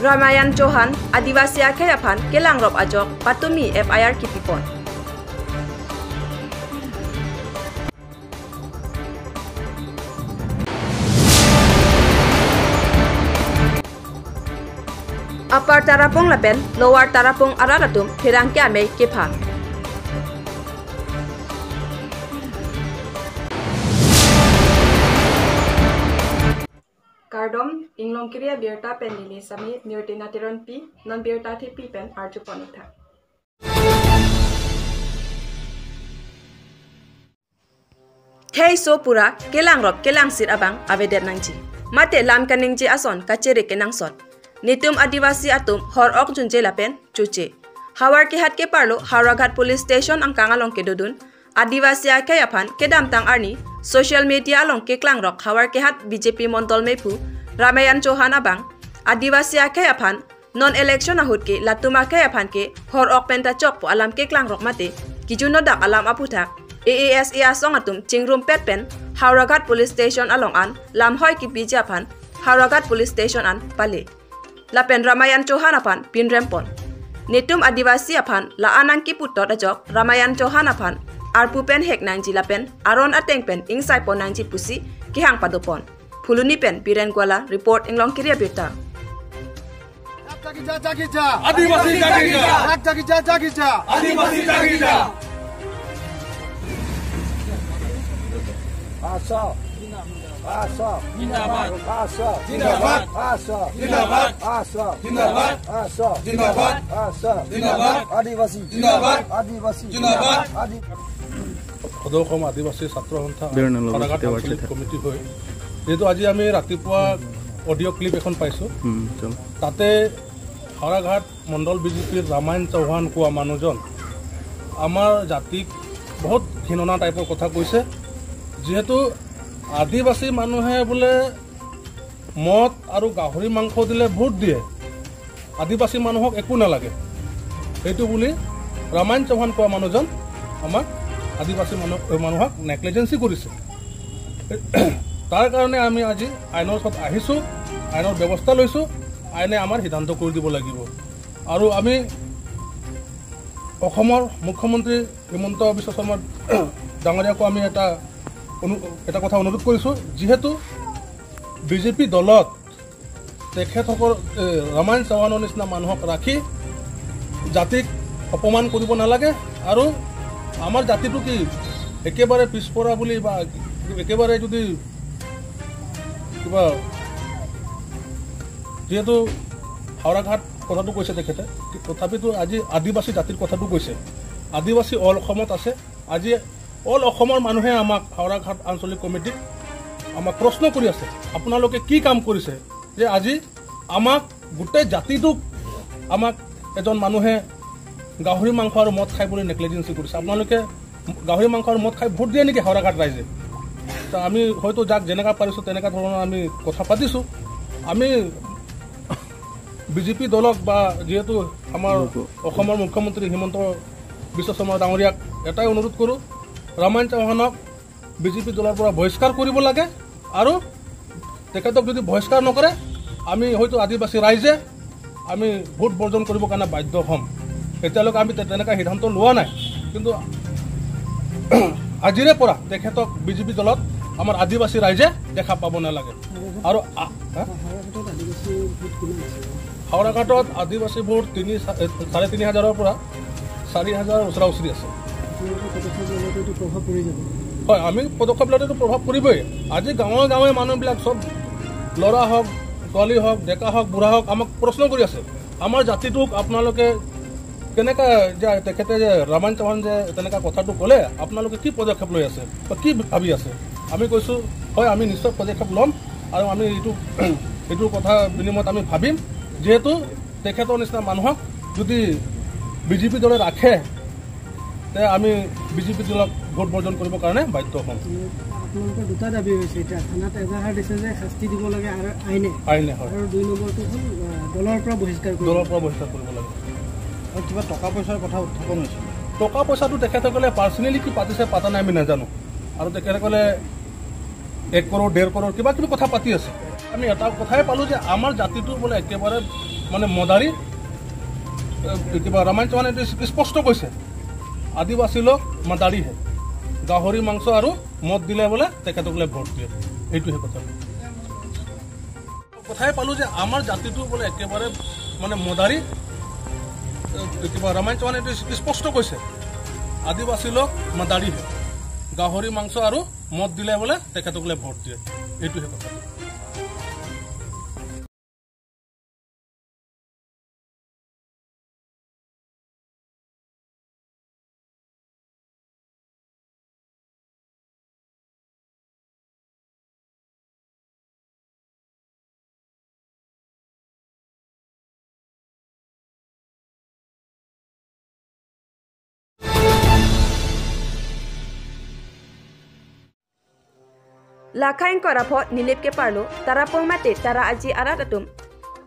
Ramayan Chauhan, Adivasi Akhayapan, Kelangrop Ajok, Patumi FIR Kipipon. Upper Tarapong Lapen, Lower Tarapong Araratum, Hirangkiame, Kipa. Kardom, Inglong Kiria Birta Penini Sami, Newtina Tiron P, Non Birta Tipi Pen, Archuponita. Hey so pura, Kelangrop, Kelangsir Abang, Avedet Nangji. Mate Lam Kaningji Ason, Kachere Kenangsot. Nitum Adivasi Atum, Hor Ok Junje Lapen, Chuche. Hawar Kihat Ke Parlo, Haragat Police Station ang Kangalong Kedodun, Adivasi Akayapan, Kedam Tang Arni, Social Media Along Ke Klangrok, Hawar Kihat BJP Montol Mepu, Ramayan Chauhan Abang, Adivasi Akayapan, Non-election ahut ke, Latuma Akayapan ke, Hor Ok Penta Chok po alam Ke Klangrok mate, Kijunodak alam aputak, AASE Asong Atum, Chingrum Petpen, Haragat Police Station Along An, Lam Hoi Ki Bijapan, Haragat Police Station An, Pale. Lapen Ramayan Chauhan apan pinrempon. Nitum Adivasi apan la anang kiputot ajok Ramayan Chauhan apan arpupen hek nangji lapen aron atengpen ingsai pon nangji pusi kihang padopon. Puluni pen Biren Gwala report Inglong Kiria Birta. Adivasi jagija. Adivasi jagija. Asa. Asa, Jindabat, Asa, Jindabat, Asa, Jindabat, Asa, Jindabat, Asa, Jindabat, Asa, Jindabat, Adivasi, Jindabat, Adivasi, Jindabat, Adivasi, Adivasi ছাত্ৰ সন্থা committee হয় যেহেতু আজি আমি ৰাতিপুৱা audio' clip এখন পাইছোঁ তাতে হাৰাঘাট মণ্ডল বিজেপিৰ ৰামায়ণ চৌহান কোৱা মানুহজন আমাৰ জাতিক বহুত ঘৃণনা টাইপৰ কথা কৈছে যেহেতু আদিবাসী মানুহে বোলে মদ আৰু গাহৰি মাংস দিলে ভোট দিয়ে আদিবাসী মানুহক একো নালাগে এইটো বুলি ৰামায়ণ চৌহান কোৱা মানুহজন আমাৰ আদিবাসী মানুহক নেগলিজেন্সি কৰিছে তাৰ কাৰণে আমি আজি আইনৰ ওচৰত আহিছোঁ আইনৰ ব্যৱস্থা লৈছোঁ আইনে আমাৰ সিদ্ধান্ত কৰি দিব লাগিব আৰু আমি অসমৰ মুখ্যমন্ত্ৰী হিমন্ত বিশ্ব শৰ্মা ডাঙৰীয়াকো আমি এটা কথা অনুৰোধ কৰিছোঁ যেহেতু বিজেপি দলত তেখেতসকল ৰামায়ণ চৌহানৰ নিচিনা মানুহক ৰাখি জাতিক অপমান কৰিব নালাগে আৰু আমাৰ জাতিটো কি একেবাৰে পিছপৰা বুলি বা একেবাৰে যদি কিবা যেহেতু হাওৰাঘাট কথাটো কৈছে তেখেতে তথাপিতো আজি আদিবাসী জাতিৰ কথাটো কৈছে আদিবাসী অল অসমত আছে আজি অল অসমৰ মানুহে আমাক হাওৰাঘাট আঞ্চলিক কমিটিক আমাক প্ৰশ্ন কৰি আছে আপোনালোকে কি কাম কৰিছে যে আজি আমাক গোটেই জাতিটোক আমাক এজন মানুহে গাহৰি মাংস আৰু মদ খাই বুলি নেগলিজেন্সি কৰিছে আপোনালোকে গাহৰি মাংস আৰু মদ খাই ভোট দিয়ে নেকি হাওৰাঘাট ৰাইজে আমি হয়তো যাক যেনেকা পাৰিছোঁ তেনেকা ধৰণৰ আমি কথা পাতিছোঁ আমি বিজেপি দলক বা যেহেতু আমাৰ অসমৰ মুখ্যমন্ত্ৰী হিমন্ত বিশ্ব শৰ্মা ডাঙৰীয়াক এটাই অনুৰোধ কৰোঁ ৰামায়ণ চৌহানক বিজেপি দলৰ পৰা বহিষ্কাৰ কৰিব লাগে আৰু তেখেতক যদি বহিষ্কাৰ নকৰে আমি হয়তো আদিবাসী ৰাইজে আমি ভোট বৰ্জন কৰিবৰ কাৰণে বাধ্য হ'ম এতিয়ালৈকে আমি তেনেকুৱা সিদ্ধান্ত লোৱা নাই কিন্তু আজিৰে পৰা তেখেতক বিজেপি দলত আমাৰ আদিবাসী ৰাইজে দেখা পাব নালাগে আৰু হাওৰাঘাটত আদিবাসী ভোট 3,500 পৰা 4,000 ওচৰা ওচৰি আছে হয় আমি পদক্ষেপ লওঁতেতো প্ৰভাৱ পৰিবই আজি গাঁৱে গাঁৱে মানুহবিলাক চব ল'ৰা হওক ছোৱালী হওক ডেকা হওক বুঢ়া হওক আমাক প্ৰশ্ন কৰি আছে আমাৰ জাতিটোক আপোনালোকে কেনেকা যে তেখেতে যে ৰামায়ণ চৌহান যে তেনেকুৱা কথাটো ক'লে আপোনালোকে কি পদক্ষেপ লৈ আছে বা কি ভাবি আছে আমি কৈছোঁ হয় আমি নিশ্চয় পদক্ষেপ ল'ম আৰু আমি এইটো কথা বিনিময়ত আমি ভাবিম যেহেতু তেখেতৰ নিচিনা মানুহক যদি বিজেপি দলে ৰাখে তে আমি বিজেপি দলক ভোট বৰ্জন কৰিবৰ কাৰণে বাধ্য হ'ম আপোনালোকৰ দুটা দাবী হৈছে এতিয়া থানাত এজাহাৰ দিছে যে শাস্তি দিব লাগে আৰু আইনে হয় আৰু 2 নম্বৰটো হ'ল দলৰ পৰা বহিষ্কাৰ কৰিব লাগে আৰু কিবা টকা পইচাৰ কথা উত্থাপন হৈছে টকা পইচাটো তেখেতসকলে পাৰ্চনেলি কি পাতিছে পাতা নাই আমি নাজানো আৰু তেখেতসকলে 1 কৰোৰ 1.5 কৰোৰ কিবা কিবি কথা পাতি আছে আমি এটা কথাই পালোঁ যে আমাৰ জাতিটো বোলে একেবাৰে মানে মদাৰী কিবা ৰামায়ণ চৌহানে স্পষ্ট কৈছে আদিবাসী লোক মাদাৰী হে গাহৰি মাংস আৰু মদ দিলে বোলে তেখেতক ভোট দিয়ে এইটোহে কথা কথাই পালোঁ যে আমাৰ জাতিটো বোলে একেবাৰে মানে মদাৰী কিবা ৰামায়ণ চৌহানে স্পষ্ট কৈছে আদিবাসী লোক মাদাৰী হে গাহৰি মাংস আৰু মদ দিলে বোলে তেখেতক ভোট দিয়ে এইটোহে কথা Lakain korapot nilip ke parlo tarapong mate tara aji arat atum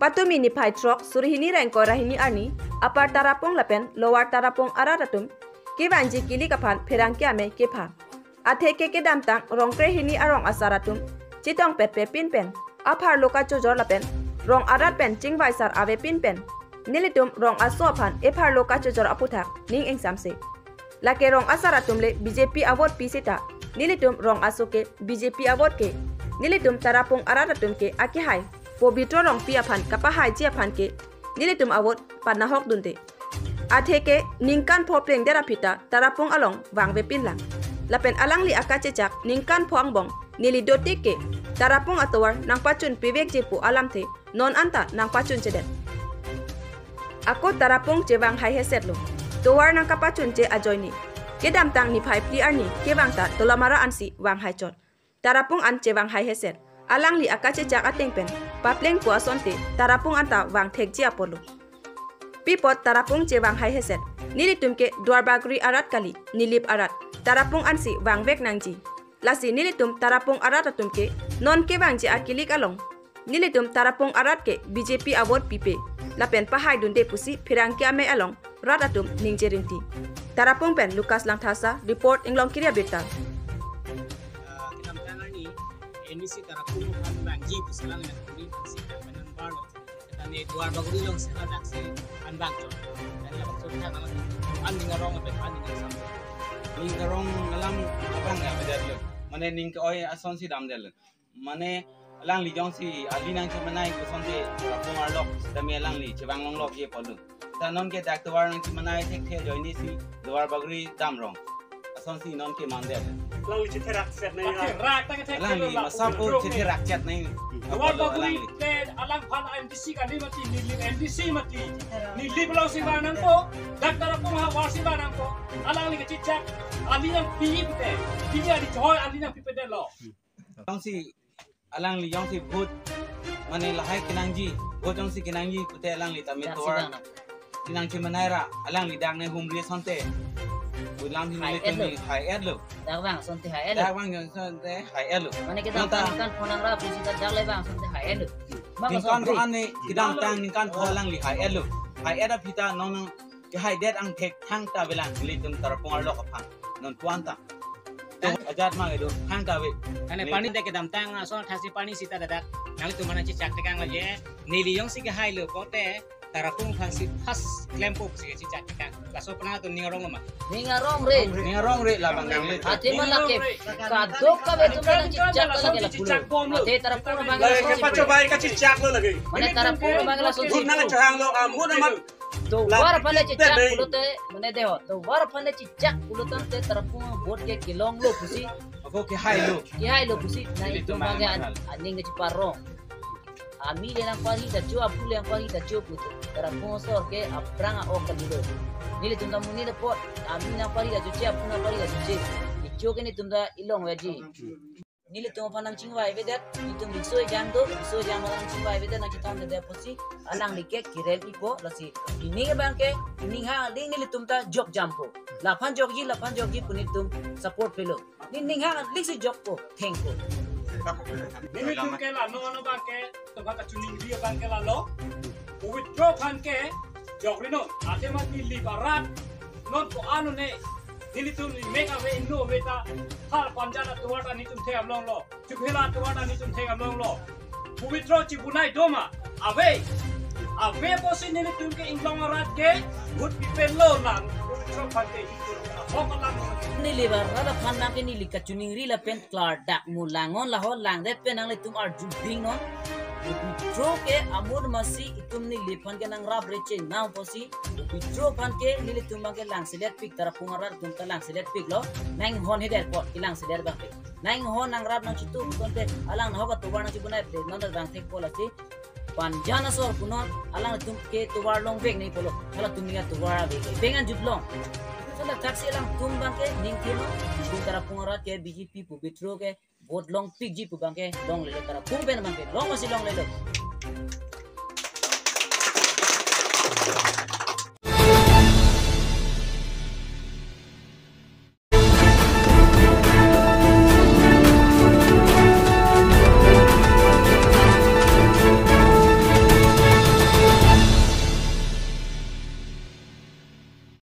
patumi ni pai trok surihini rengko rahini ani apar tarapong lapen lower tarapong arat atum ke banji kili kapan perang ke ame ke pha athe ke damtang rongkre hini arong asaratum chitong pet pe pin pen apar loka chojor lapen rong arat pen chingwai sar ave pin pen nilitum rong aso phan epar loka chojor aputhak ning engsamse lake rong asaratum le BJP award pisita nilitum rong asoke BJP award ke nilitum tarapong araratum ke akihai pobitro rong piaphan kapahai jiaphan ke nilitum award panahok dunte athe ke ningkan phopleng dera pita tarapong along wangbe pinlang lapen alang li akachechak ningkan phoang bong nili dotik ke tarapong atawar nang pachun pivek jepu alamthe non anta nang pachun chedet ako tarapong jewang hai heset lo towar nang kapachun je ajoini kedam tang ni phai pli arni kewang ta tolamara ansi wang hai chot tarapung an chewang hai heset alang li akache jak ateng pen papleng ko asonte tarapung anta wang thek ji apolo pipot tarapung chewang hai heset nilitum ke dwarbagri arat kali nilip arat tarapung ansi wang vek nangji lasi nilitum tarapung arat atum ke non kewang ji akilik along nilitum tarapung arat ke BJP award pipe lapen pahai dunde pusi phirang ke ame along ratatum ningjerinti tarapung pen Lukas Langthasa report inglong kiria beta kita menangani NBC tarapung kan bangji pusilang dan kuni pusi penan balo kita ne dua baguri long sila daksi an bangjo dan la bakso ta ngalang an ningarong pe an ningarong ningarong ngalang abang ya bedal mane ning oi ason si dam del mane alang li jong si alinang chemanai ko sonde tarapung arlok dami alang li chewang long lok ye polu non ke dak tuar nang manai thek the joini si duar bagri dam rong ason si non ke mande lang li cherak set nai rak ta ke thek lang li masapo cherak chat nai duar bagri ke alang phan MDC ka ni mati ni MDC mati ni li blo si banang ko dak tara ko ha war si banang ko alang li ke chichak ali nang pi te pi ali joy ali nang pi pe lo long si alang li yong si bhut mane lahai kinangji go jong si kinangji pute alang li tamit tuar tinang cimanera alang lidang ne humri sonte ulang di nai tumi hai elu dakwang sonte hai elu dakwang yang sonte hai elu mane kita kan phonang ra pusita daklai bang sonte hai elu kan ko ane kidang tang kan pholang li hai elu hai era pita non ke hai det ang thek thang ta belang litum tarapong arlo ka phang non tuanta ajat ma edo hang ka we ane pani de ke dam tang so thasi pani sita dadak nang tu mana chi chak tekang la ye nili yong si ke hai lo pote tarapung fansi pas klempo si cicak kan laso pernah tu ningarong mah ningarong re labang le ati malake kadok ka betu kan cicak lagi la pulo ate tarapung bangla ke pacho bai ka cicak lo lagi mane tarapung bangla so nang chang lo amun amat to war phale cicak pulo te mane deho to war phale cicak pulo te tarapung bot ke kilong lo pusi ako ke hai lo pusi na itu bangga aning ke ciparong ami le nang pari da jo apule ang pari da jo puto tarapung sor ke apranga o kalilo nile tunda muni de pot ami nang pari da jo che apuna pari da jo ijo ke ni tunda ilong waji nile tuma panang chingwa evedat itum bisoi jang manang chingwa evedat na chitam de posi alang like kirel ipo lasi ini ke bangke ini ha ding nile tumta jok jampo lapan jokji punitum support pelo ning ha liksi jokpo thank you Nini tu ke la no bangke to baka chuning dia bangke la lo withdraw bangke jogrino ate mat ni libarat non ko anu ne nini tu ni mega we no beta har panjana tuwata ni tum the amlong lo chuphela tuwata ni tum the amlong lo withdraw chi bunai doma ave Abe posi nili tum ke inglong arat ke good pipen lo lang. Puvitro pan ke hitur. Hok lang. Nili barada phanna ke nili kachuning ri la pen klar dak mulangon la ho lang det pen ang le tum ar juding no. Withdraw ke amur masi itum ni lipan ke nang rab reche now posi withdraw pan ke nili tum ke lang selet pik tara pungarar tum ta lang selet pik lo nang hon heder pot ilang selet bang nang hon nang rab nang chitu konte alang hoga tubar nang chibunai pe nandar bang tek pola si panjana sor punon alang tum ke tubar long beg nei polo hala tum ni tubar beg bengan jutlong sala taxi alang tum bang ke ning kilo tum tara pungarar ke BJP pu withdraw ke vote long pig ji pu bang ke long le tara pum pen bang ke long masih long le lo